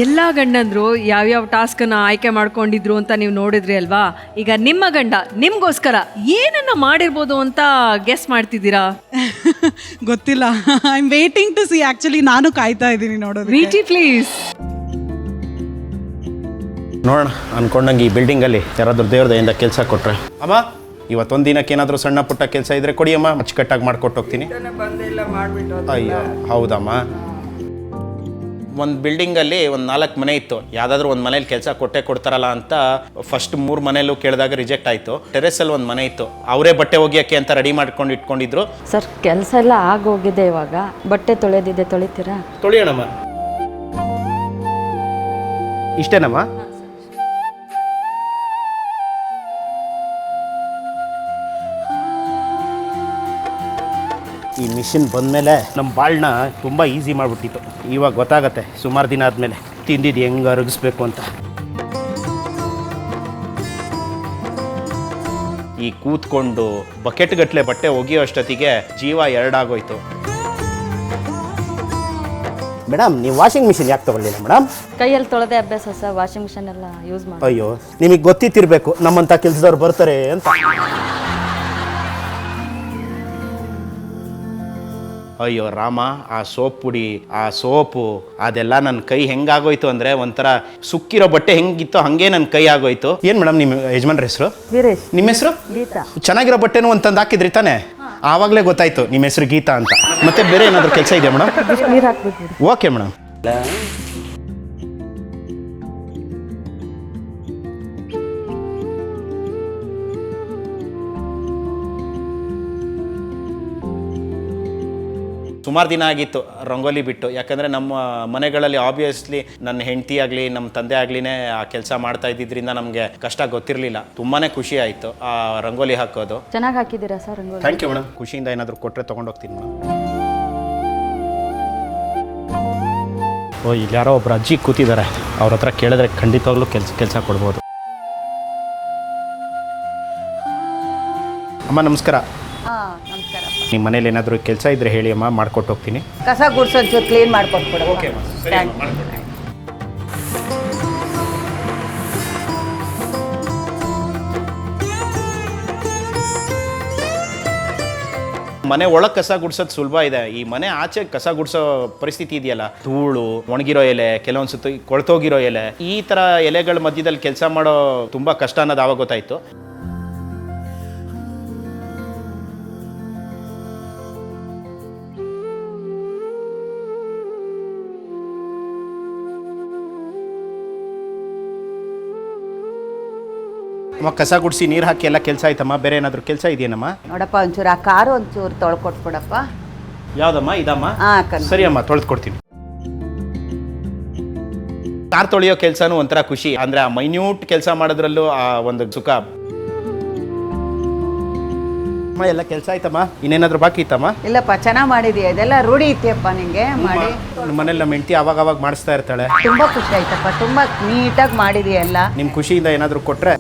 ಎಲ್ಲ ಗಂಡಂದ್ರು ಯಾವ್ಯಾವ ಟಾಸ್ಕನ್ನು ಆಯ್ಕೆ ಮಾಡ್ಕೊಂಡಿದ್ರು ಅಂತ ನೀವು ನೋಡಿದ್ರಿ ಅಲ್ವಾ. ಈಗ ನಿಮ್ಮ ಗಂಡ ನಿಮ್ಗೋಸ್ಕರ ಏನನ್ನ ಮಾಡಿರ್ಬೋದು ಅಂತ ಗೆಸ್ ಮಾಡ್ತಿದ್ದೀರಾ? ಗೊತ್ತಿಲ್ಲ. I am waiting to see. Actually ನಾನು ಕಾಯ್ತಾ ಇದ್ದೀನಿ ನೋಡೋದು. ವಿಟಿ ಪ್ಲೀಸ್. ನೋಡೋಣ ಅನ್ಕೊಂಡಂಗೆ ಈ ಬಿಲ್ಡಿಂಗಲ್ಲಿ ಯಾರಾದ್ರೂ ದೇವ್ರ ದಯಿಂದ ಕೆಲಸ ಕೊಟ್ರೆ. ಅಮ್ಮ ಇವತ್ತೊಂದು ದಿನಕ್ಕೆ ಏನಾದರೂ ಸಣ್ಣ ಪುಟ್ಟ ಕೆಲಸ ಇದ್ರೆ ಕೊಡಿ ಅಮ್ಮ, ಅಚ್ಚುಕಟ್ಟಾಗಿ ಮಾಡ್ಕೊಟ್ಟು ಹೋಗ್ತೀನಿ. ಅಯ್ಯೋ ಹೌದಮ್ಮ. ಒಂದು ಬಿಲ್ಡಿಂಗಲ್ಲಿ ಒಂದು 4 ಮನೆ ಇತ್ತು. ಯಾವುದಾದ್ರೂ ಒಂದು ಮನೇಲಿ ಕೆಲಸ ಕೊಡ್ತಾರಲ್ಲ ಅಂತ ಫಸ್ಟ್ 3 ಮನೆಯಲ್ಲೂ ಕೇಳಿದಾಗ ರಿಜೆಕ್ಟ್ ಆಯಿತು. ಟೆರೆಸಲ್ಲಿ ಒಂದು ಮನೆ ಇತ್ತು, ಅವರೇ ಬಟ್ಟೆ ಒಗೆಯೋಕ್ಕೆ ಅಂತ ರೆಡಿ ಮಾಡ್ಕೊಂಡು ಇಟ್ಕೊಂಡಿದ್ರು. ಸರ್ ಕೆಲಸ ಎಲ್ಲ ಆಗೋಗಿದೆ, ಇವಾಗ ಬಟ್ಟೆ ತೊಳೆದಿದೆ, ತೊಳಿತೀರಾ? ತೊಳಿಯೋಣಮ್ಮ. ಇಷ್ಟೇನಮ್ಮ? ಈ ಮಿಷಿನ್ ಬಂದಮೇಲೆ ನಮ್ಮ ಬಾಳನ್ನ ತುಂಬ ಈಸಿ ಮಾಡಿಬಿಟ್ಟಿತ್ತು. ಇವಾಗ ಗೊತ್ತಾಗತ್ತೆ ಸುಮಾರು ದಿನ ಆದಮೇಲೆ ತಿಂದಿದ್ದು ಹೆಂಗೆ ಅರಗಿಸ್ಬೇಕು ಅಂತ. ಈ ಕೂತ್ಕೊಂಡು ಬಕೆಟ್ಗಟ್ಟಲೆ ಬಟ್ಟೆ ಒಗೆಯೋ ಅಷ್ಟೊತ್ತಿಗೆ ಜೀವ 2 ಆಗೋಯ್ತು. ಮೇಡಮ್ ನೀವು ವಾಷಿಂಗ್ ಮಿಷಿನ್ ಯಾಕೆ ತಗೊಳ್ಳಿಲ್ಲ ಮೇಡಮ್? ಕೈಯಲ್ಲಿ ತೊಳೆದೇ ಅಭ್ಯಾಸ ಸರ್, ವಾಷಿಂಗ್ ಮಿಷನ್ ಎಲ್ಲ ಯೂಸ್ ಮಾಡಿ. ಅಯ್ಯೋ ನಿಮಗೆ ಗೊತ್ತಿತ್ತಿರಬೇಕು ನಮ್ಮಂಥ ಕೆಲಸದವ್ರು ಬರ್ತಾರೆ ಅಂತ. ಅಯ್ಯೋ ರಾಮ, ಆ ಸೋಪ್ ಪುಡಿ, ಆ ಸೋಪು, ಅದೆಲ್ಲ ನನ್ನ ಕೈ ಹೆಂಗಾಗೋಯ್ತು ಅಂದರೆ ಒಂಥರ ಸುಕ್ಕಿರೋ ಬಟ್ಟೆ ಹೆಂಗಿತ್ತೋ ಹಾಗೆ ನನ್ನ ಕೈ ಆಗೋಯ್ತು. ಏನು ಮೇಡಮ್ ನಿಮ್ಮ ಯಜಮಾನ್ರ ಹೆಸರು? ವೀರೇಶ್. ನಿಮ್ಮ ಹೆಸರು? ಗೀತಾ. ಚೆನ್ನಾಗಿರೋ ಬಟ್ಟೆನೂ ಅಂತಂದು ಹಾಕಿದ್ರಿ ತಾನೇ? ಆವಾಗಲೇ ಗೊತ್ತಾಯ್ತು ನಿಮ್ಮ ಹೆಸರು ಗೀತಾ ಅಂತ. ಮತ್ತೆ ಬೇರೆ ಏನಾದರೂ ಕೆಲಸ ಇದೆಯಾ ಮೇಡಮ್? ನೀರು ಹಾಕ್ಬಿಟ್ಟು. Okay madam. ಸುಮಾರು ದಿನ ಆಗಿತ್ತು ರಂಗೋಲಿ ಬಿಟ್ಟು. ಯಾಕಂದರೆ ನಮ್ಮ ಮನೆಗಳಲ್ಲಿ ಆಬ್ವಿಯಸ್ಲಿ ನನ್ನ ಹೆಂಡತಿ ಆಗಲಿ ನಮ್ಮ ತಂದೆ ಆಗಲಿನೇ ಆ ಕೆಲಸ ಮಾಡ್ತಾ ಇದ್ದಿದ್ದರಿಂದ ನಮಗೆ ಕಷ್ಟ ಗೊತ್ತಿರಲಿಲ್ಲ. ತುಂಬಾ ಖುಷಿ ಆಯಿತು ಆ ರಂಗೋಲಿ ಹಾಕೋದು. ಚೆನ್ನಾಗಿ ಹಾಕಿದ್ದೀರಾ sir rangoli? Thank you madam. ಖುಷಿಯಿಂದ ಏನಾದರೂ ಕೊಟ್ಟರೆ ತೊಗೊಂಡೋಗ್ತೀನಿ ಮೇಡಮ್. ಓ ಇಲ್ಲಿ ಯಾರೋ ಒಬ್ರು ಅಜ್ಜಿ ಕೂತಿದ್ದಾರೆ, ಅವ್ರ ಹತ್ರ ಕೇಳಿದ್ರೆ ಖಂಡಿತವಾಗ್ಲೂ ಕೆಲಸ ಕೊಡ್ಬೋದು. ಅಮ್ಮ ನಮಸ್ಕಾರ. ನಮಸ್ಕಾರ. ನಿಮ್ಮ ಮನೇಲಿ ಏನಾದರೂ ಕೆಲಸ ಇದ್ದರೆ ಹೇಳಿ ಅಮ್ಮ, ಮಾಡ್ಕೊಟ್ಟು ಹೋಗ್ತೀನಿ. ಕಸ ಗುಡ್ಸೊಂಚೂರು ಕ್ಲೀನ್ ಮಾಡ್ಕೊಟ್ಬಿಡು. ಓಕೆ ಮನೆ ಒಳಗೆ ಕಸ ಗುಡ್ಸೋದು ಸುಲಭ ಇದೆ. ಈ ಮನೆ ಆಚೆ ಕಸ ಗುಡ್ಸೋ ಪರಿಸ್ಥಿತಿ ಇದೆಯಲ್ಲ, ಧೂಳು, ಒಣಗಿರೋ ಎಲೆ, ಕೆಲವೊಂದು ಸುತ್ತ ಕೊಳ್ತೋಗಿರೋ ಎಲೆ, ಈ ಥರ ಎಲೆಗಳ ಮಧ್ಯದಲ್ಲಿ ಕೆಲಸ ಮಾಡೋ ತುಂಬ ಕಷ್ಟ ಅನ್ನೋದು ಆವಾಗ ಗೊತ್ತಾಯಿತು. ಅಮ್ಮ ಕಸ ಗುಡಿಸಿ ನೀರು ಹಾಕಿ ಎಲ್ಲ ಕೆಲಸ ಆಯ್ತಮ್ಮ. ಬೇರೆ ಏನಾದರೂ ಕೆಲಸ ಇದೆಯೇನಮ್ಮ? ನೋಡಪ್ಪ ಒಂಚೂರು ಆ ಕಾರು ಒಂಚೂರು ತೊಳ್ಕೊಟ್ಬಿಡಪ್ಪ. ಯಾವುದಮ್ಮ? ಇದಮ್ಮ? ಹಾಂ ಸರಿ ಅಮ್ಮ, ತೊಳೆದ್ಕೊಡ್ತೀನಿ. ಕಾರ್ ತೊಳೆಯೋ ಕೆಲಸನೂ ಒಂಥರ ಖುಷಿ. ಅಂದರೆ ಆ ಮೈನ್ಯೂಟ್ ಕೆಲಸ ಮಾಡೋದ್ರಲ್ಲೂ ಆ ಒಂದು ಸುಖ. ಅಮ್ಮ ಎಲ್ಲ ಕೆಲಸ ಆಯ್ತಮ್ಮ? ಇನ್ನೇನಾದರೂ ಬಾಕಿ ಇತ್ತಮ್ಮ? ಇಲ್ಲಪ್ಪ ಚೆನ್ನಾಗಿ ಮಾಡಿದೀಯ, ಇದೆಲ್ಲ ರೂಢಿ ಇತ್ತಪ್ಪ ನಿಂಗೆ ಮಾಡಿ. ನಮ್ಮ ಮನೇಲಿ ನಮ್ಮ ಹೆಂಡತಿ ಅವಾಗ ಮಾಡಿಸ್ತಾ ಇರ್ತಾಳೆ. ತುಂಬ ಖುಷಿ ಆಯ್ತಪ್ಪ, ತುಂಬ ನೀಟಾಗಿ ಮಾಡಿದೀಯ ಎಲ್ಲ. ನಿಮ್ಮ ಖುಷಿಯಿಂದ ಏನಾದರೂ ಕೊಟ್ಟರೆ